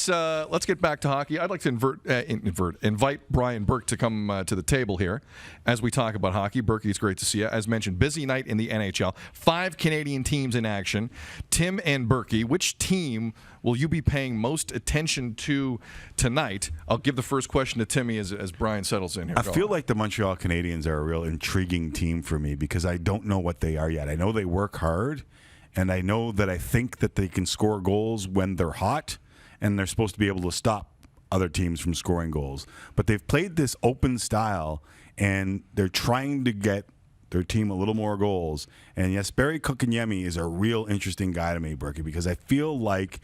let's get back to hockey. I'd like to invite Brian Burke to come to the table here as we talk about hockey. Burke, it's great to see you. As mentioned, busy night in the NHL. 5 Canadian teams in action. Tim and Burke, which team will you be paying most attention to tonight? I'll give the first question to Timmy as Brian settles in here. I feel like the Montreal Canadiens are a real intriguing team for me because I don't know what they are yet. I know they work hard, and I know that I think that they can score goals when they're hot, and they're supposed to be able to stop other teams from scoring goals. But they've played this open style, and they're trying to get their team a little more goals. And Jesperi Kotkaniemi is a real interesting guy to me, Berkey, because I feel like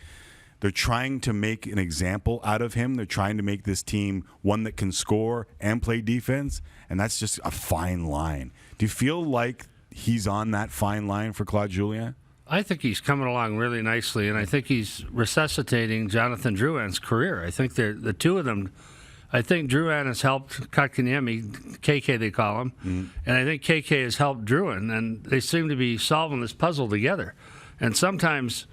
they're trying to make an example out of him. They're trying to make this team one that can score and play defense, and that's just a fine line. Do you feel like he's on that fine line for Claude Julien? I think he's coming along really nicely, and I think he's resuscitating Jonathan Drouin's career. I think the two of them. I think Drouin has helped Kotkaniemi, KK they call him, and I think KK has helped Drouin, and they seem to be solving this puzzle together. And sometimes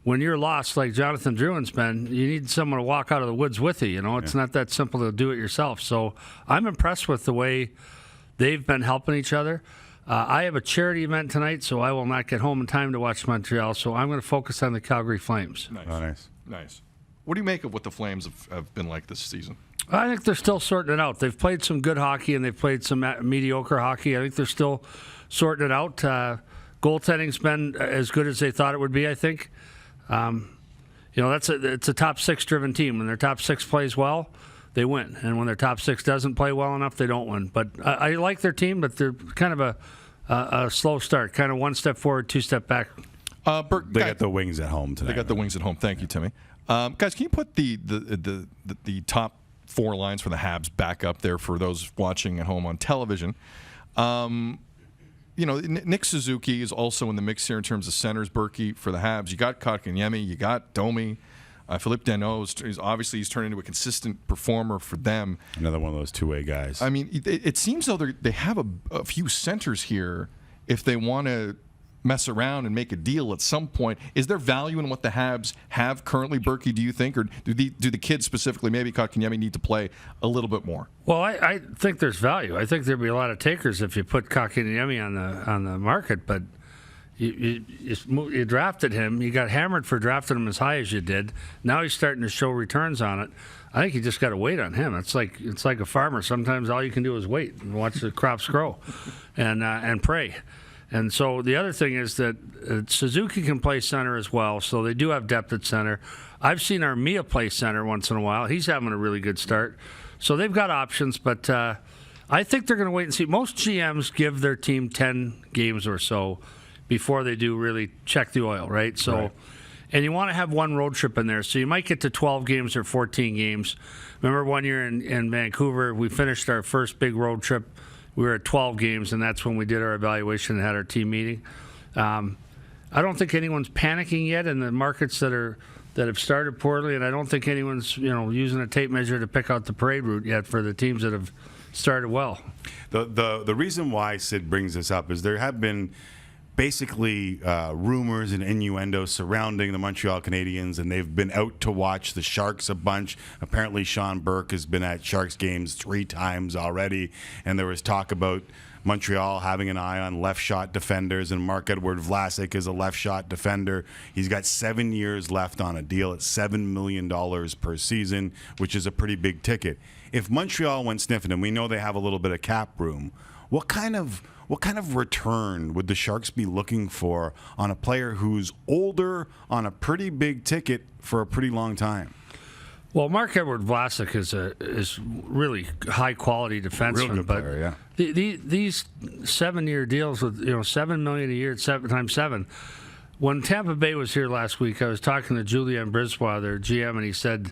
when you're lost like Jonathan Drouin's been, you need someone to walk out of the woods with you. It's not that simple to do it yourself. So I'm impressed with the way they've been helping each other. I have a charity event tonight, so I will not get home in time to watch Montreal. So I'm going to focus on the Calgary Flames. Nice. Oh, Nice. What do you make of what the Flames have been like this season? I think they're still sorting it out. They've played some good hockey, and they've played some mediocre hockey. I think they're still sorting it out. Goaltending's been as good as they thought it would be, I think. It's a top 6 driven team. When their top 6 plays well, they win. And when their top 6 doesn't play well enough, they don't win. But I like their team, but they're kind of a slow start, kind of 1 step forward, 2 step back. Burke, they got the Wings at home tonight. They got the Wings at home. Thank you, Timmy. Guys, can you put the top 4 lines for the Habs back up there for those watching at home on television? Nick Suzuki is also in the mix here in terms of centers, Berkey, for the Habs. You got Kotkaniemi, you got Domi. Philippe Danault he's turned into a consistent performer for them. Another one of those two-way guys. I mean, it seems though they have a few centers here if they want to mess around and make a deal at some point. Is there value in what the Habs have currently, Berkey, do you think? Or do the kids specifically, maybe Kotkaniemi, need to play a little bit more? Well, I think there's value. I think there'd be a lot of takers if you put Kotkaniemi on the market, but you drafted him. You got hammered for drafting him as high as you did. Now he's starting to show returns on it. I think you just got to wait on him. It's like a farmer. Sometimes all you can do is wait and watch the crops grow and pray. And so the other thing is that Suzuki can play center as well, so they do have depth at center. I've seen Armia play center once in a while. He's having a really good start. So they've got options, but I think they're going to wait and see. Most GMs give their team 10 games or so before they do really check the oil, right? So, right. And you want to have one road trip in there, so you might get to 12 games or 14 games. Remember one year in Vancouver, we finished our first big road trip. We were at 12 games, and that's when we did our evaluation and had our team meeting. I don't think anyone's panicking yet in the markets that have started poorly, and I don't think anyone's using a tape measure to pick out the parade route yet for the teams that have started well. The reason why Sid brings this up is there have been basically rumors and innuendo surrounding the Montreal Canadiens, and they've been out to watch the Sharks a bunch. Apparently, Sean Burke has been at Sharks games 3 times already, and there was talk about Montreal having an eye on left shot defenders, and Marc-Edouard Vlasic is a left shot defender. He's got 7 years left on a deal at $7 million per season, which is a pretty big ticket. If Montreal went sniffing, and we know they have a little bit of cap room, what kind of return would the Sharks be looking for on a player who's older on a pretty big ticket for a pretty long time? Well, Marc-Edouard Vlasic is really high quality defenseman, Real good player, but these 7-year deals with $7 million a year at 7 times 7. When Tampa Bay was here last week, I was talking to Julien Brisebois, their GM, and he said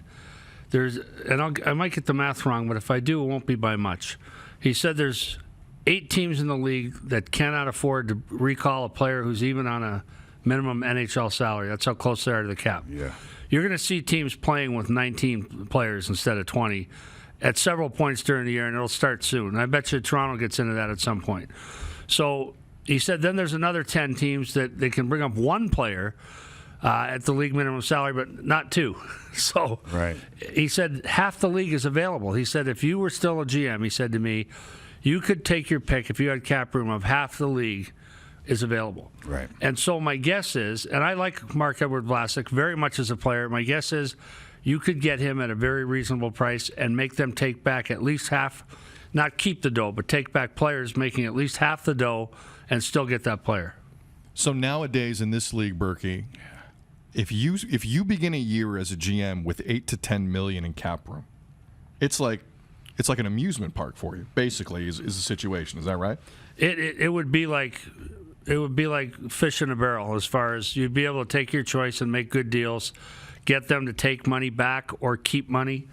I might get the math wrong, but if I do, it won't be by much. He said there's 8 teams in the league that cannot afford to recall a player who's even on a minimum NHL salary. That's how close they are to the cap. Yeah. You're going to see teams playing with 19 players instead of 20 at several points during the year, and it'll start soon. And I bet you Toronto gets into that at some point. So he said then there's another 10 teams that they can bring up one player at the league minimum salary, but not 2. So Right. he said half the league is available. He said if you were still a GM, he said to me, you could take your pick if you had cap room of half the league is available. Right. And so my guess is, and I like Marc-Edouard Vlasic very much as a player, my guess is you could get him at a very reasonable price and make them take back at least half, not keep the dough, but take back players making at least half the dough and still get that player. So nowadays in this league, Berkey, if you begin a year as a GM with $8 to $10 million in cap room, it's like an amusement park for you. Basically, is the situation. Is that right? It would be like fish in a barrel, as far as you'd be able to take your choice and make good deals, get them to take money back or keep money,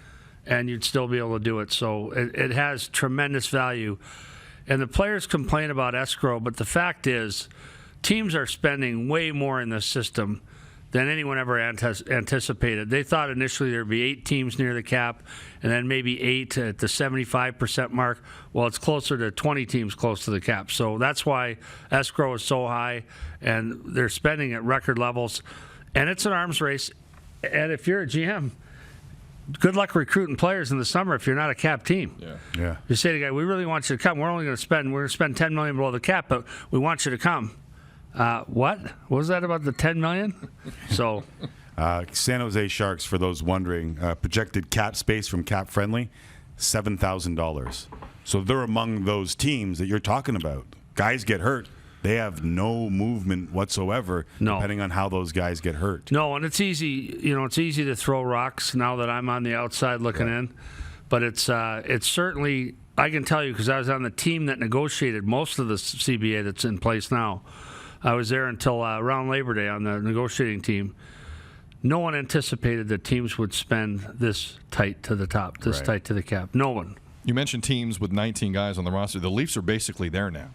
and you'd still be able to do it. So it has tremendous value. And the players complain about escrow, but the fact is teams are spending way more in this system than anyone ever anticipated. They thought initially there'd be 8 teams near the cap and then maybe 8 at the 75% mark. Well, it's closer to 20 teams close to the cap. So that's why escrow is so high, and they're spending at record levels. And it's an arms race. And if you're a GM, good luck recruiting players in the summer if you're not a cap team. Yeah. You say to the guy, we really want you to come. We're going to spend $10 million below the cap, but we want you to come. What was that about the $10 million? So, San Jose Sharks, for those wondering, projected cap space from Cap Friendly, $7,000. So they're among those teams that you're talking about. Guys get hurt. They have no movement whatsoever, depending on how those guys get hurt. No, and it's easy. It's easy to throw rocks now that I'm on the outside looking in. But it's certainly, I can tell you because I was on the team that negotiated most of the CBA that's in place now. I was there until around Labor Day on the negotiating team. No one anticipated that teams would spend this tight to the top, tight to the cap. No one. You mentioned teams with 19 guys on the roster. The Leafs are basically there now.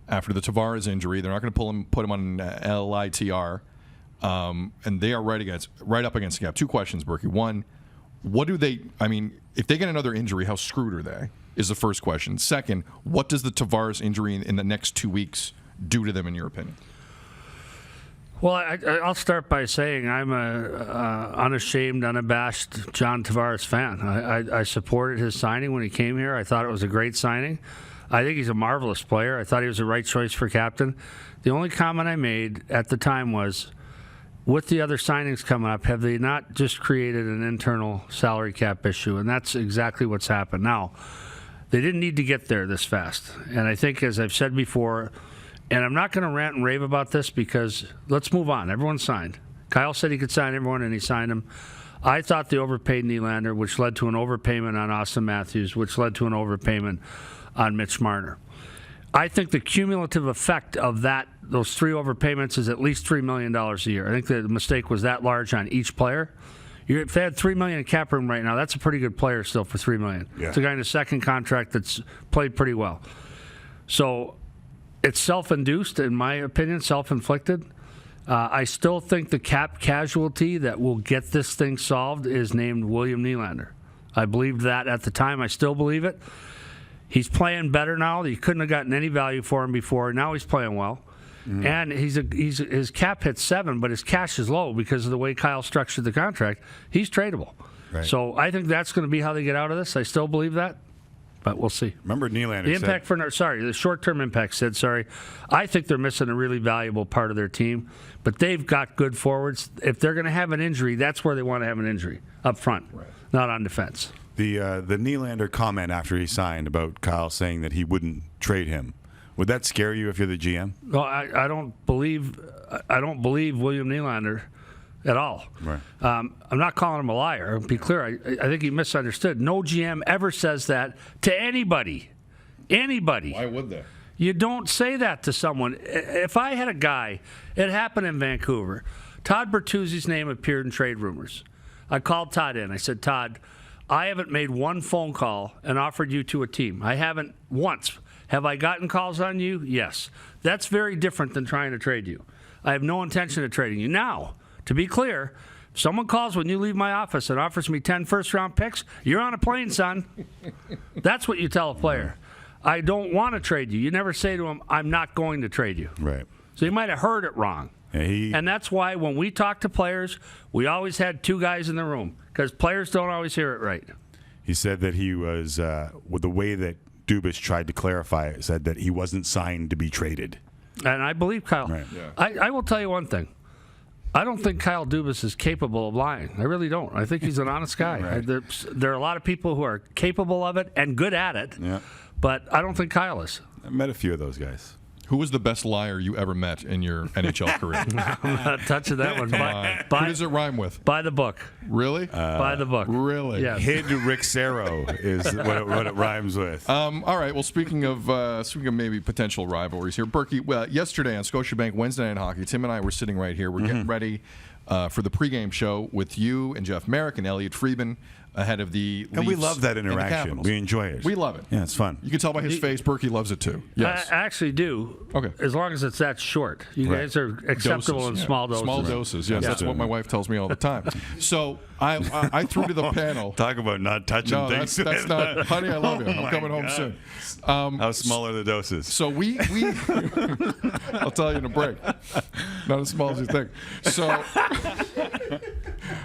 After the Tavares injury, they're not going to put him on LITR, and they are right up against the cap. 2 questions, Berkey. One, what do they? I mean, if they get another injury, how screwed are they? Is the first question. Second, what does the Tavares injury in the next 2 weeks do to them, in your opinion? Well, I'll start by saying I'm a unashamed, unabashed John Tavares fan. I supported his signing when he came here. I thought it was a great signing. I think he's a marvelous player. I thought he was the right choice for captain. The only comment I made at the time was, with the other signings coming up, have they not just created an internal salary cap issue? And that's exactly what's happened. Now, they didn't need to get there this fast. And I think, as I've said before, and I'm not going to rant and rave about this because let's move on. Everyone signed. Kyle said he could sign everyone, and he signed them. I thought the overpaid Nylander, which led to an overpayment on Austin Matthews, which led to an overpayment on Mitch Marner. I think the cumulative effect of those 3 overpayments is at least $3 million a year. I think the mistake was that large on each player. If they had $3 million in cap room right now, that's a pretty good player still for $3 million. Yeah. It's a guy in a second contract that's played pretty well. So it's self-induced, in my opinion, self-inflicted. I still think the cap casualty that will get this thing solved is named William Nylander. I believed that at the time. I still believe it. He's playing better now. You couldn't have gotten any value for him before. Now he's playing well. Mm-hmm. And his cap hits 7, but his cash is low because of the way Kyle structured the contract. He's tradable. Right. So I think that's going to be how they get out of this. I still believe that. But we'll see. Remember Nylander the impact the short-term impact, Sid, I think they're missing a really valuable part of their team. But they've got good forwards. If they're going to have an injury, that's where they want to have an injury, up front, not on defense. The Nylander comment after he signed about Kyle saying that he wouldn't trade him, would that scare you if you're the GM? Well, I don't believe William Nylander at all. Right. I'm not calling him a liar. Be clear. I think he misunderstood. No GM ever says that to anybody. Anybody. Why would they? You don't say that to someone. If I had a guy, it happened in Vancouver. Todd Bertuzzi's name appeared in trade rumors. I called Todd in. I said, Todd, I haven't made one phone call and offered you to a team. I haven't once. Have I gotten calls on you? Yes. That's very different than trying to trade you. I have no intention of trading you. Now, to be clear, if someone calls when you leave my office and offers me 10 first-round picks, you're on a plane, son. That's what you tell a player. I don't want to trade you. You never say to him, I'm not going to trade you. Right. So you might have heard it wrong. Yeah, And that's why when we talk to players, we always had two guys in the room because players don't always hear it right. He said that he was, with the way that Dubas tried to clarify it, said that he wasn't signed to be traded. And I believe Kyle. Right. Yeah. I will tell you one thing. I don't think Kyle Dubas is capable of lying. I really don't. I think he's an honest guy. Right. There are a lot of people who are capable of it and good at it, Yeah. but I don't think Kyle is. I met a few of those guys. Who was the best liar you ever met in your NHL career? I'm not touching that one. Who does it rhyme with? By the book. Really? By the book. Really? Yes. Hid Rixero is what it rhymes with. All right. Well, speaking of maybe potential rivalries here, Berkey. Well, yesterday on Scotiabank Wednesday Night Hockey, Tim and I were sitting right here. We're getting ready for the pregame show with you and Jeff Merrick and Elliot Friedman ahead of the Leafs And we love that and the interaction. Capitals. We enjoy it. We love it. Yeah, it's fun. You can tell by his face, Berkey loves it too. Yes. I actually do. Okay. As long as it's that short. You Right. guys are acceptable in yeah. small doses. Small doses, yes. That's what my wife tells me all the time. So I threw to the panel. Talk about not touching No, things. that's not. Honey, I love you. Oh I'm my coming home God. soon. How small are the doses? So we I'll tell you in a break. Not as small as you think. So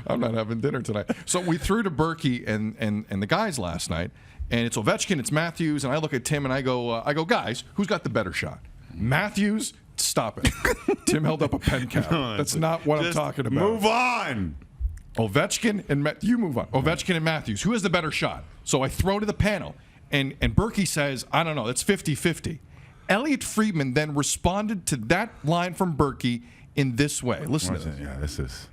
I'm not having dinner tonight. So we threw to Berkey and the guys last night, and it's Ovechkin, it's Matthews, and I look at Tim and I go, guys, who's got the better shot? Matthews? Stop it. Tim held up a pen cap. That's not what I'm Just talking about. Move on. Ovechkin and you move on. Ovechkin and Matthews. Who has the better shot? So I throw to the panel, and Berkey says, I don't know, that's 50-50. Elliot Friedman then responded to that line from Berkey in this way. Listen to this. Yeah, this is.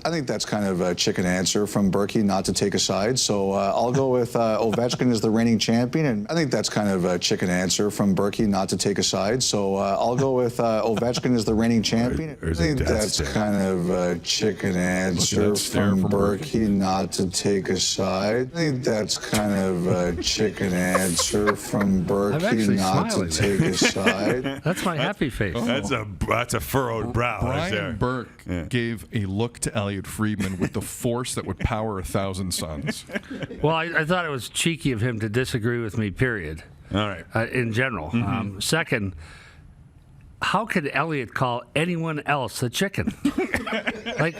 I think that's kind of a chicken answer from Berkey not to take a side. So I'll go with Ovechkin as the reigning champion. And I think that's kind of a chicken answer from Berkey not to take a side. So I'll go with Ovechkin as the reigning champion. I think that's kind of a chicken answer from Berkey not to take a side. I think that's kind of a chicken answer from Berkey not to take a side. That's my happy face. That's a furrowed brow. right there. Brian Burke gave a look to Elliot Friedman with the force that would power 1,000 suns. Well, I thought it was cheeky of him to disagree with me, period. All right. In general. Second, how could Elliot call anyone else a chicken? Like,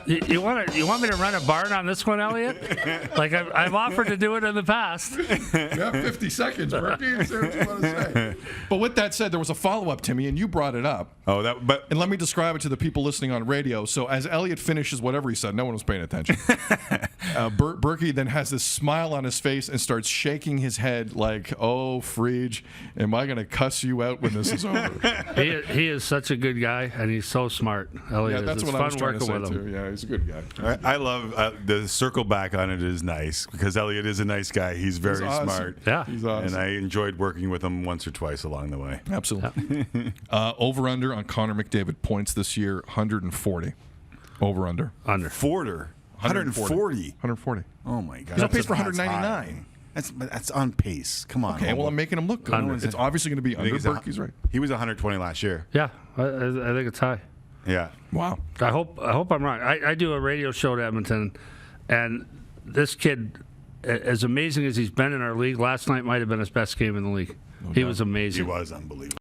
you want me to run a barn on this one, Elliot? Like, I've offered to do it in the past. Yeah, 50 seconds, Berkey. Say what you want to say. But with that said, there was a follow-up, Timmy, and you brought it up. Oh, And let me describe it to the people listening on radio. So as Elliot finishes whatever he said, no one was paying attention. Berkey then has this smile on his face and starts shaking his head like, oh, Frege, am I going to cuss you out when this is over? He is such a good guy, and he's so smart. Elliot Yeah, that's is. It's what I was fun trying to working say, with him. too. Yeah, he's a good guy. I love the circle back on it is nice because Elliot is a nice guy. He's very awesome. smart. Yeah. He's awesome. And I enjoyed working with him once or twice along the way. Absolutely. Over-under on Connor McDavid points this year, 140. Over-under. Under. Forder. 140. 140. Oh, my God. He's on pace for That's 199. high. That's on pace. Come on. Okay, well, I'm making him look good. Under. It's obviously going to be I think under. he's Berkey's right. He was 120 last year. Yeah, I think it's high. Yeah. Wow. I hope I'm wrong. I do a radio show at Edmonton, and this kid, as amazing as he's been in our league, last night might have been his best game in the league. He was amazing. He was unbelievable.